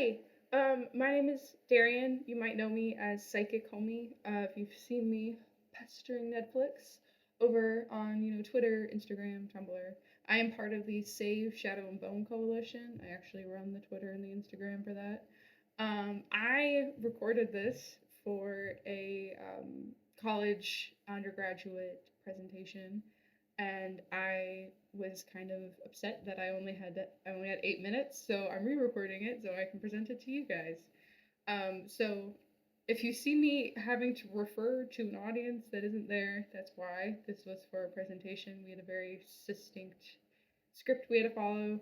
Hi, my name is Darian. You might know me as Psychic Homie. If you've seen me pestering Netflix over on, Twitter, Instagram, Tumblr. I am part of the Save Shadow and Bone Coalition. I actually run the Twitter and the Instagram for that. I recorded this for a college undergraduate presentation, and I was kind of upset that I only had 8 minutes, so I'm re-recording it so I can present it to you guys. So if you see me having to refer to an audience that isn't there, that's why. This was for a presentation. We had a very succinct script we had to follow.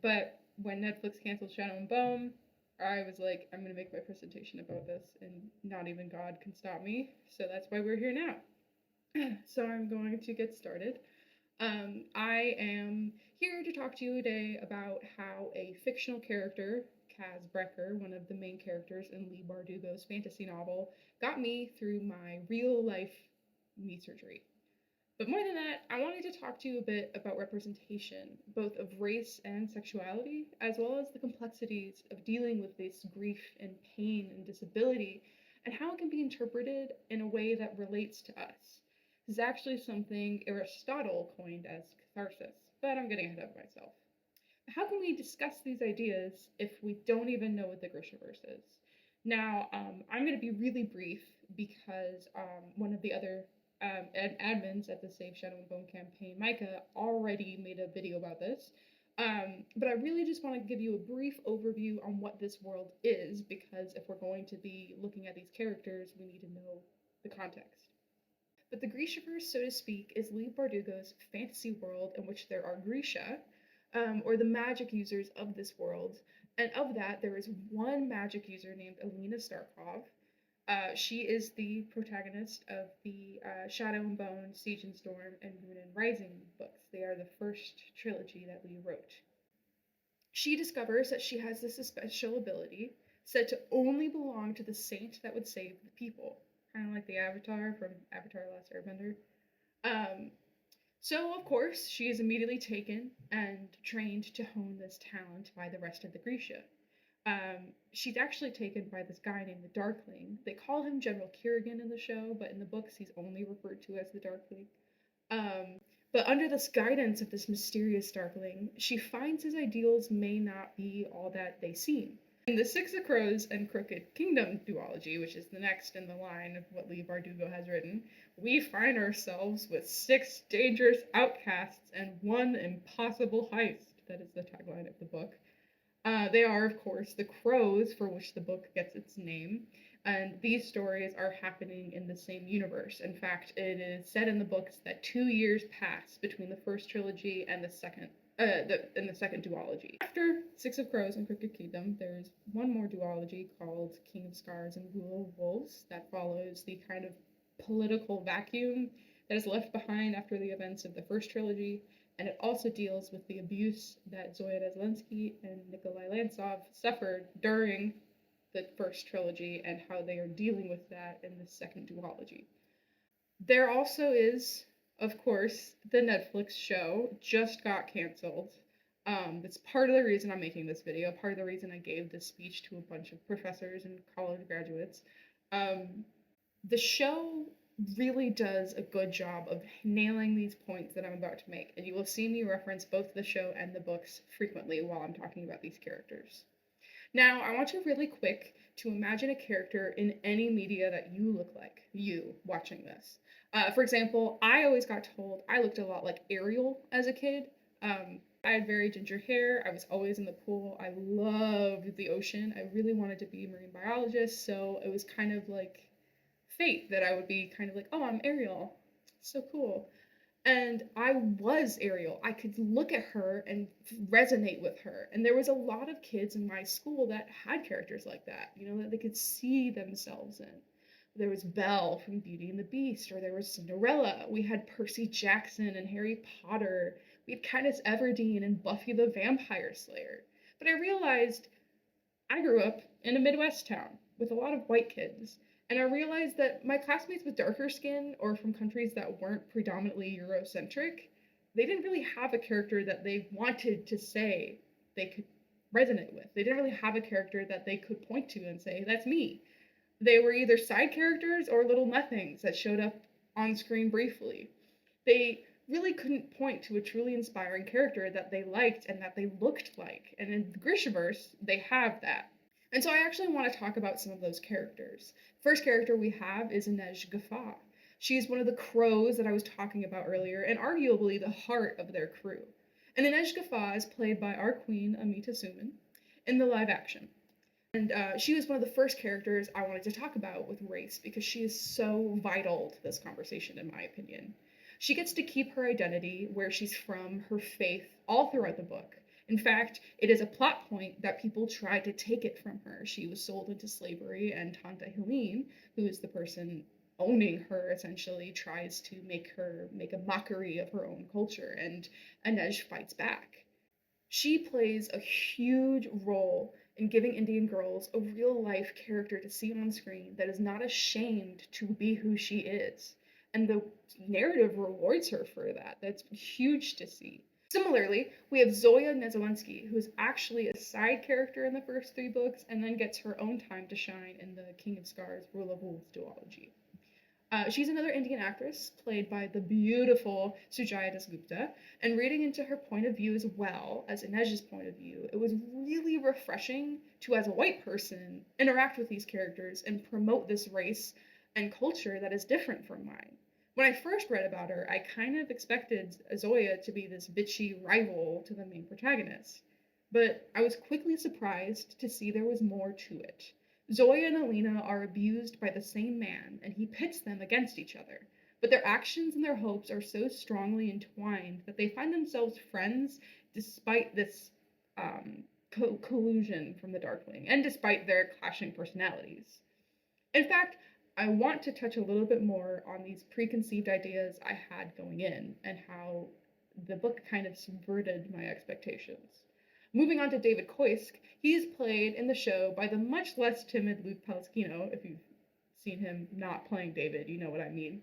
But when Netflix canceled Shadow and Bone, I was like, I'm gonna make my presentation about this, and not even God can stop me. So that's why we're here now. So I'm going to get started. I am here to talk to you today about how a fictional character, Kaz Brecker, one of the main characters in Leigh Bardugo's fantasy novel, got me through my real life knee surgery. But more than that, I wanted to talk to you a bit about representation, both of race and sexuality, as well as the complexities of dealing with this grief and pain and disability, and how it can be interpreted in a way that relates to us. This is actually something Aristotle coined as catharsis, but I'm getting ahead of myself. How can we discuss these ideas if we don't even know what the Grishaverse is? Now, I'm going to be really brief because one of the other admins at the Save Shadow and Bone campaign, Micah, already made a video about this. But I really just want to give you a brief overview on what this world is, because if we're going to be looking at these characters, we need to know the context. But the Grishaverse, so to speak, is Leigh Bardugo's fantasy world in which there are Grisha, or the magic users of this world. And of that, there is one magic user named Alina Starkov. She is the protagonist of the Shadow and Bone, Siege and Storm, and Moon and Rising books. They are the first trilogy that Leigh wrote. She discovers that she has this special ability said to only belong to the saint that would save the people, kind of like the Avatar from Avatar: Last Airbender. So, of course, she is immediately taken and trained to hone this talent by the rest of the Grisha. She's actually taken by this guy named the Darkling. They call him General Kerrigan in the show, but in the books he's only referred to as the Darkling. But under this guidance of this mysterious Darkling, she finds his ideals may not be all that they seem. In the Six of Crows and Crooked Kingdom duology, which is the next in the line of what Leigh Bardugo has written, we find ourselves with 6 dangerous outcasts and 1 impossible heist. That is the tagline of the book. They are, of course, the crows for which the book gets its name, and these stories are happening in the same universe. In fact, it is said in the books that 2 years pass between the first trilogy and the second duology. After Six of Crows and Crooked Kingdom, there's one more duology called King of Scars and Rule of Wolves that follows the kind of political vacuum that is left behind after the events of the first trilogy, and it also deals with the abuse that Zoya Zaslinsky and Nikolai Lantsov suffered during the first trilogy and how they are dealing with that in the second duology. There also is, of course, the Netflix show just got canceled. That's part of the reason I'm making this video, part of the reason I gave this speech to a bunch of professors and college graduates. The show really does a good job of nailing these points that I'm about to make, and you will see me reference both the show and the books frequently while I'm talking about these characters. Now, I want you really quick to imagine a character in any media that you look like, you watching this. For example, I always got told I looked a lot like Ariel as a kid. I had very ginger hair. I was always in the pool. I loved the ocean. I really wanted to be a marine biologist, so it was kind of like fate that I would be kind of like, oh, I'm Ariel. So cool. And I was Ariel. I could look at her and resonate with her. And there was a lot of kids in my school that had characters like that, that they could see themselves in. There was Belle from Beauty and the Beast, or there was Cinderella. We had Percy Jackson and Harry Potter. We had Katniss Everdeen and Buffy the Vampire Slayer. But I realized I grew up in a Midwest town with a lot of white kids. And I realized that my classmates with darker skin or from countries that weren't predominantly Eurocentric, they didn't really have a character that they wanted to say they could resonate with. They didn't really have a character that they could point to and say, that's me. They were either side characters or little nothings that showed up on screen briefly. They really couldn't point to a truly inspiring character that they liked and that they looked like. And in the Grishaverse, they have that. And so I actually want to talk about some of those characters. First character we have is Jesper. She's one of the crows that I was talking about earlier, and arguably the heart of their crew. And Jesper is played by our queen, Amita Suman, in the live action. And she was one of the first characters I wanted to talk about with race because she is so vital to this conversation, in my opinion. She gets to keep her identity, where she's from, her faith, all throughout the book. In fact, it is a plot point that people tried to take it from her. She was sold into slavery, and Tante Helene, who is the person owning her, essentially tries to make a mockery of her own culture, and Inej fights back. She plays a huge role in giving Indian girls a real-life character to see on screen that is not ashamed to be who she is. And the narrative rewards her for that. That's huge to see. Similarly, we have Zoya Nezalensky, who is actually a side character in the first 3 books and then gets her own time to shine in the King of Scars Rule of Wolves duology. She's another Indian actress, played by the beautiful Sujaya Dasgupta, and reading into her point of view as well as Inej's point of view, it was really refreshing to, as a white person, interact with these characters and promote this race and culture that is different from mine. When I first read about her, I kind of expected Zoya to be this bitchy rival to the main protagonist, but I was quickly surprised to see there was more to it. Zoya and Alina are abused by the same man, and he pits them against each other, but their actions and their hopes are so strongly entwined that they find themselves friends despite this collusion from the Darkling, and despite their clashing personalities. In fact, I want to touch a little bit more on these preconceived ideas I had going in, and how the book kind of subverted my expectations. Moving on to David Koysk, he is played in the show by the much less timid Luke Pasqualino. If you've seen him not playing David, you know what I mean.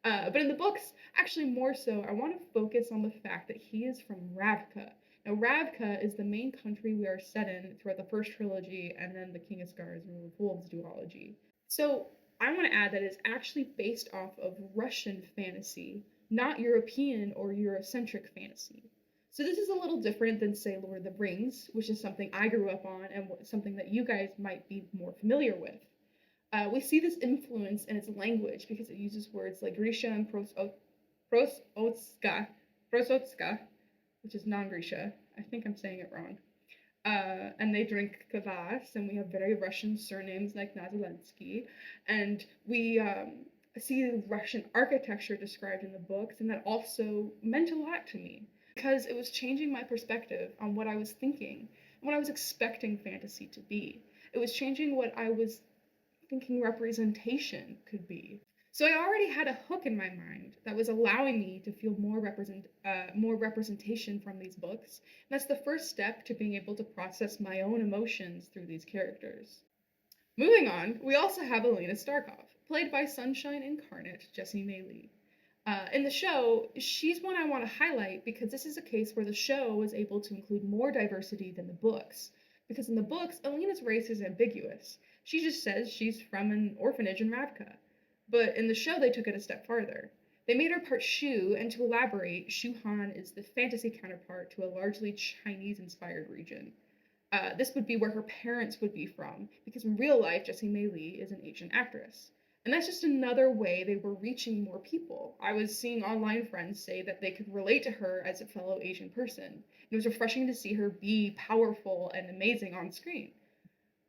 But in the books, actually more so, I want to focus on the fact that he is from Ravka. Now, Ravka is the main country we are set in throughout the first trilogy and then the King of Scars Rule of Wolves duology. So I want to add that it's actually based off of Russian fantasy, not European or Eurocentric fantasy. So this is a little different than, say, Lord of the Rings, which is something I grew up on and something that you guys might be more familiar with. We see this influence in its language because it uses words like Grisha and Prosotska, which is non-Grisha. I think I'm saying it wrong. And they drink kvass, and we have very Russian surnames like Nazalensky, and we see Russian architecture described in the books, and that also meant a lot to me, because it was changing my perspective on what I was thinking, and what I was expecting fantasy to be. It was changing what I was thinking representation could be. So I already had a hook in my mind that was allowing me to feel more representation from these books, and that's the first step to being able to process my own emotions through these characters. Moving on, we also have Elena Starkov, played by Sunshine Incarnate Jessie May Lee. In the show, she's one I want to highlight because this is a case where the show was able to include more diversity than the books. Because in the books, Elena's race is ambiguous. She just says she's from an orphanage in Ravka. But in the show, they took it a step farther. They made her part Shu, and to elaborate, Shu Han is the fantasy counterpart to a largely Chinese-inspired region. This would be where her parents would be from, because in real life, Jessie May Lee is an Asian actress. And that's just another way they were reaching more people. I was seeing online friends say that they could relate to her as a fellow Asian person. It was refreshing to see her be powerful and amazing on screen.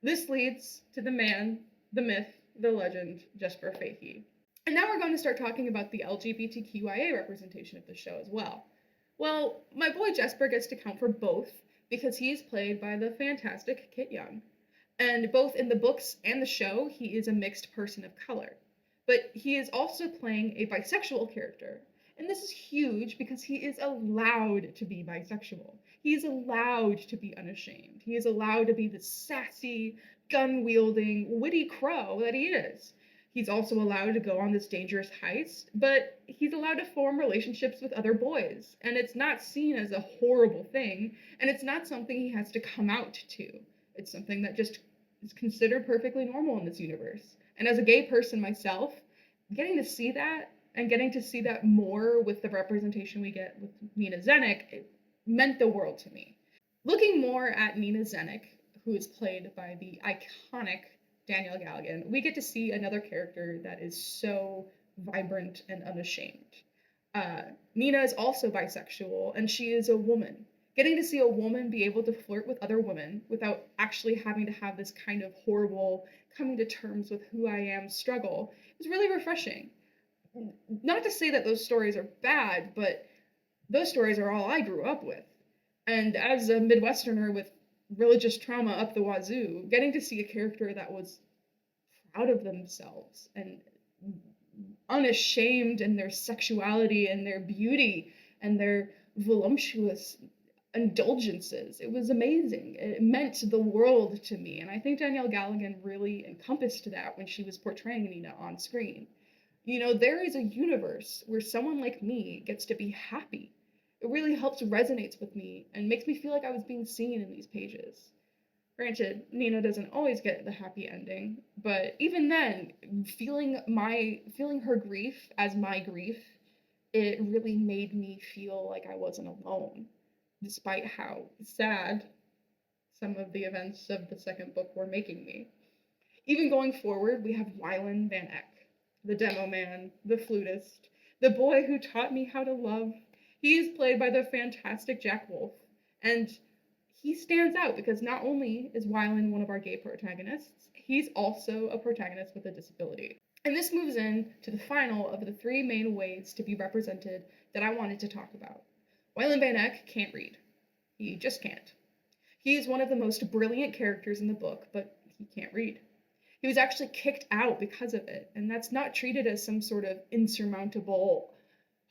This leads to the man, the myth, the legend, Jesper Fahey. And now we're going to start talking about the LGBTQIA representation of the show as well. Well, my boy Jesper gets to count for both because he is played by the fantastic Kit Young. And both in the books and the show, he is a mixed person of color. But he is also playing a bisexual character. And this is huge because he is allowed to be bisexual. He is allowed to be unashamed. He is allowed to be the sassy, gun-wielding, witty crow that he is. He's also allowed to go on this dangerous heist, but he's allowed to form relationships with other boys, and it's not seen as a horrible thing, and it's not something he has to come out to. It's something that just is considered perfectly normal in this universe. And as a gay person myself, getting to see that and getting to see that more with the representation we get with Nina Zenik, it meant the world to me. Looking more at Nina Zenik, who is played by the iconic Danielle Galligan, we get to see another character that is so vibrant and unashamed. Nina is also bisexual, and she is a woman. Getting to see a woman be able to flirt with other women without actually having to have this kind of horrible coming to terms with who I am struggle is really refreshing. Not to say that those stories are bad, but those stories are all I grew up with. And as a Midwesterner with religious trauma up the wazoo, getting to see a character that was proud of themselves and unashamed in their sexuality and their beauty and their voluptuous indulgences. It was amazing. It meant the world to me. And I think Danielle Galligan really encompassed that when she was portraying Nina on screen. You know, there is a universe where someone like me gets to be happy. It really helps resonates with me and makes me feel like I was being seen in these pages. Granted, Nina doesn't always get the happy ending, but even then, feeling her grief as my grief, it really made me feel like I wasn't alone, despite how sad some of the events of the second book were making me. Even going forward, we have Wylan Van Eck, the demo man, the flutist, the boy who taught me how to love. He is played by the fantastic Jack Wolf, and he stands out because not only is Wylan one of our gay protagonists, he's also a protagonist with a disability. And this moves in to the final of the three main ways to be represented that I wanted to talk about. Wylan Van Eck can't read. He just can't. He is one of the most brilliant characters in the book, but he can't read. He was actually kicked out because of it, and that's not treated as some sort of insurmountable,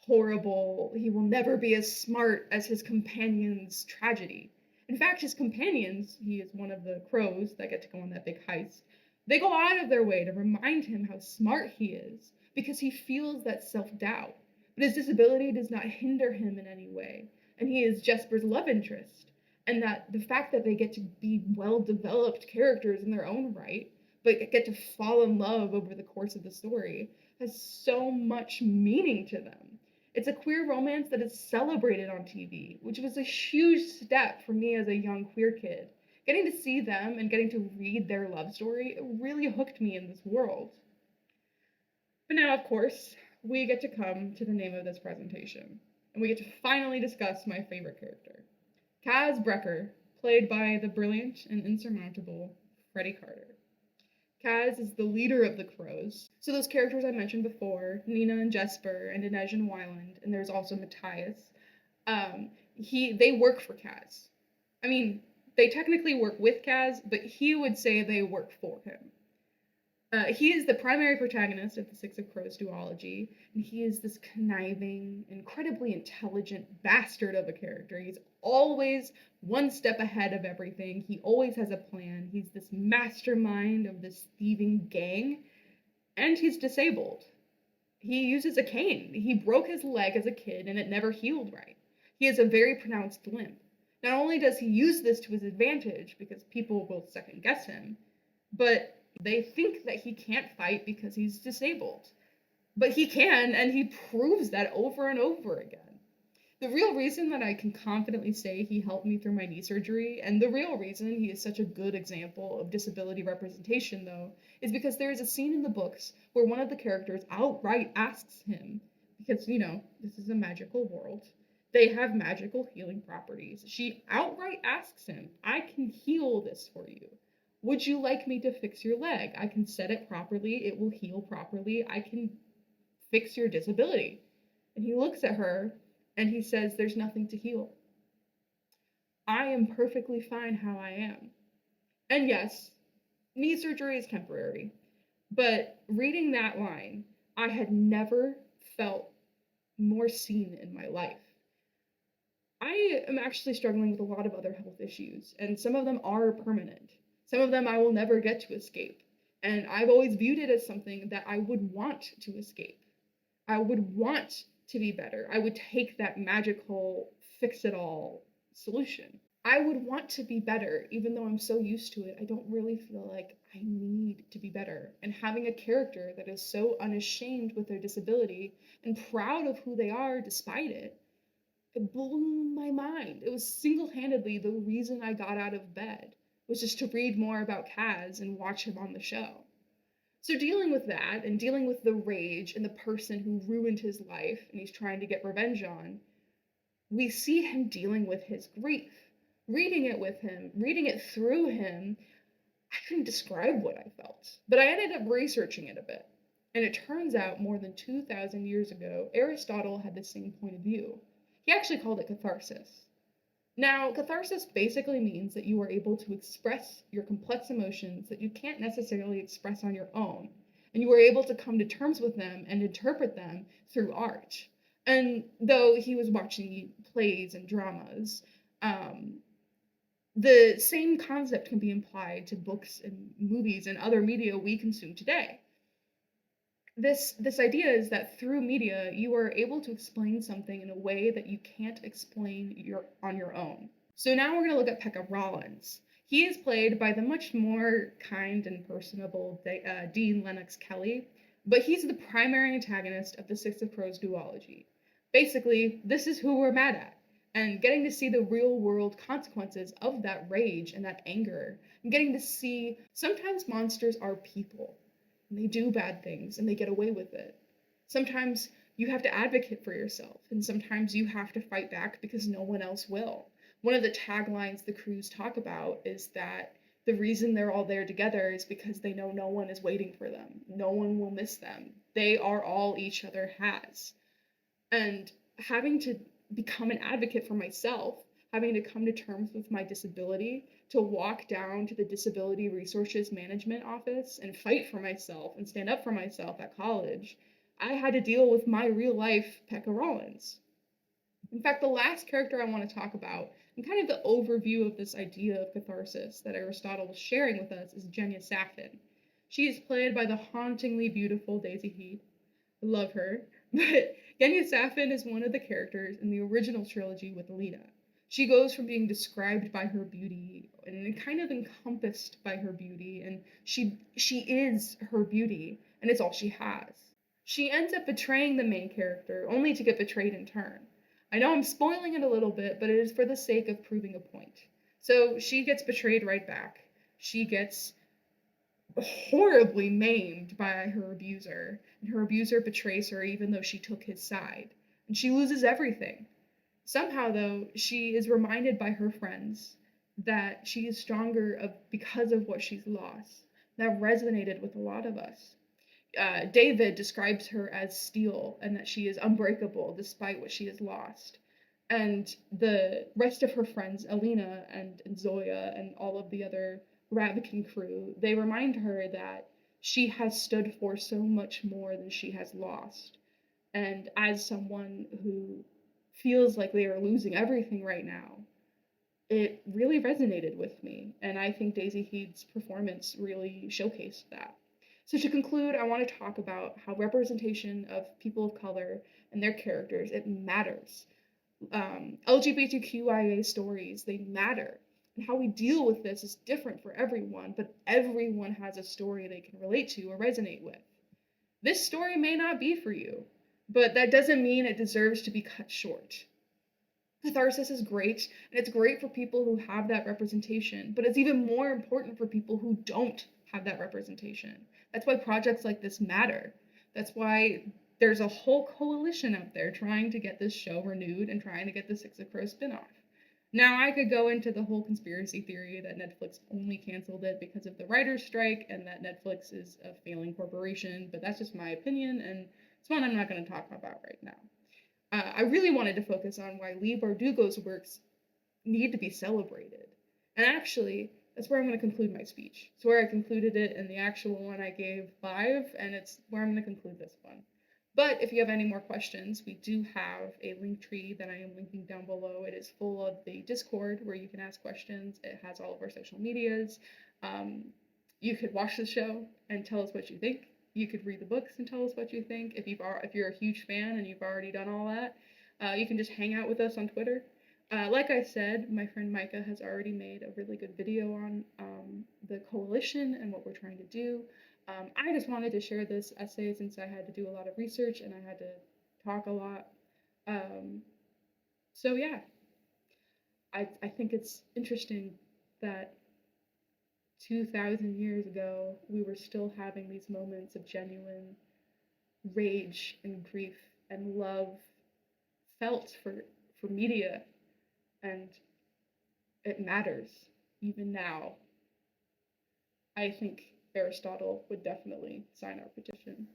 horrible, he will never be as smart as his companions' tragedy. In fact, his companions, he is one of the crows that get to go on that big heist, they go out of their way to remind him how smart he is, because he feels that self-doubt. But his disability does not hinder him in any way, and he is Jesper's love interest. And that the fact that they get to be well-developed characters in their own right, but get to fall in love over the course of the story, has so much meaning to them. It's a queer romance that is celebrated on TV, which was a huge step for me as a young queer kid. Getting to see them and getting to read their love story, it really hooked me in this world. But now, of course, we get to come to the name of this presentation, and we get to finally discuss my favorite character. Kaz Brecker, played by the brilliant and insurmountable Freddie Carter. Kaz is the leader of the Crows. So those characters I mentioned before, Nina and Jesper and Inej and Wyland, and there's also Matthias, they work for Kaz. I mean, they technically work with Kaz, but he would say they work for him. He is the primary protagonist of the Six of Crows duology, and he is this conniving, incredibly intelligent bastard of a character. He's always one step ahead of everything. He always has a plan. He's this mastermind of this thieving gang, and he's disabled. He uses a cane. He broke his leg as a kid, and it never healed right. He has a very pronounced limp. Not only does he use this to his advantage, because people will second guess him, but they think that he can't fight because he's disabled. But he can, and he proves that over and over again. The real reason that I can confidently say he helped me through my knee surgery, and the real reason he is such a good example of disability representation, though, is because there is a scene in the books where one of the characters outright asks him, because, you know, this is a magical world, they have magical healing properties. She outright asks him, I can heal this for you. Would you like me to fix your leg? I can set it properly. It will heal properly. I can fix your disability. And he looks at her and he says, there's nothing to heal. I am perfectly fine how I am. And yes, knee surgery is temporary. But reading that line, I had never felt more seen in my life. I am actually struggling with a lot of other health issues, and some of them are permanent. Some of them I will never get to escape. And I've always viewed it as something that I would want to escape. I would want to be better. I would take that magical fix it all solution. I would want to be better, even though I'm so used to it. I don't really feel like I need to be better. And having a character that is so unashamed with their disability and proud of who they are despite it, it blew my mind. It was single-handedly the reason I got out of bed, was just to read more about Kaz and watch him on the show. So dealing with that and dealing with the rage and the person who ruined his life and he's trying to get revenge on, we see him dealing with his grief. Reading it with him, reading it through him, I couldn't describe what I felt. But I ended up researching it a bit. And it turns out more than 2,000 years ago, Aristotle had the same point of view. He actually called it catharsis. Now, catharsis basically means that you are able to express your complex emotions that you can't necessarily express on your own, and you are able to come to terms with them and interpret them through art. And though he was watching plays and dramas, the same concept can be applied to books and movies and other media we consume today. This idea is that through media, you are able to explain something in a way that you can't explain on your own. So now we're going to look at Pekka Rollins. He is played by the much more kind and personable Dean Lennox Kelly, but he's the primary antagonist of the Six of Crows duology. Basically, this is who we're mad at, and getting to see the real-world consequences of that rage and that anger, and getting to see sometimes monsters are people. And they do bad things and they get away with it. Sometimes you have to advocate for yourself, and sometimes you have to fight back because no one else will. One of the taglines the crews talk about is that the reason they're all there together is because they know no one is waiting for them. No one will miss them. They are all each other has. And having to become an advocate for myself, having to come to terms with my disability, to walk down to the Disability Resources Management office and fight for myself and stand up for myself at college, I had to deal with my real life Pekka Rollins. In fact, the last character I want to talk about, and kind of the overview of this idea of catharsis that Aristotle was sharing with us, is Genya Safin. She is played by the hauntingly beautiful Daisy Heath. I love her. But Genya Safin is one of the characters in the original trilogy with Alina. She goes from being described by her beauty and kind of encompassed by her beauty, and she is her beauty, and it's all she has. She ends up betraying the main character, only to get betrayed in turn. I know I'm spoiling it a little bit, but it is for the sake of proving a point. So she gets betrayed right back. She gets horribly maimed by her abuser, and her abuser betrays her even though she took his side, and she loses everything. Somehow, though, she is reminded by her friends that she is stronger because of what she's lost. That resonated with a lot of us. David describes her as steel and that she is unbreakable despite what she has lost. And the rest of her friends, Alina and Zoya and all of the other Ravikin crew, they remind her that she has stood for so much more than she has lost. And as someone who feels like they are losing everything right now, it really resonated with me, and I think Daisy Heath's performance really showcased that. So to conclude, I want to talk about how representation of people of color and their characters, it matters. LGBTQIA stories, they matter. And how we deal with this is different for everyone, but everyone has a story they can relate to or resonate with. This story may not be for you, but that doesn't mean it deserves to be cut short. Catharsis is great, and it's great for people who have that representation, but it's even more important for people who don't have that representation. That's why projects like this matter. That's why there's a whole coalition out there trying to get this show renewed and trying to get the Six of Crows spinoff. Now, I could go into the whole conspiracy theory that Netflix only canceled it because of the writer's strike and that Netflix is a failing corporation, but that's just my opinion, and it's one I'm not going to talk about right now. I really wanted to focus on why Leigh Bardugo's works need to be celebrated. And actually, that's where I'm going to conclude my speech. It's where I concluded it in the actual one I gave live, and it's where I'm going to conclude this one. But if you have any more questions, we do have a link tree that I am linking down below. It is full of the Discord where you can ask questions. It has all of our social medias. You could watch the show and tell us what you think. You could read the books and tell us what you think. If you're a huge fan and you've already done all that, you can just hang out with us on Twitter. Like I said, my friend Micah has already made a really good video on the coalition and what we're trying to do. I just wanted to share this essay since I had to do a lot of research and I had to talk a lot. So yeah, I think it's interesting that 2,000 years ago we were still having these moments of genuine rage and grief and love felt for media, and it matters even now. I think Aristotle would definitely sign our petition.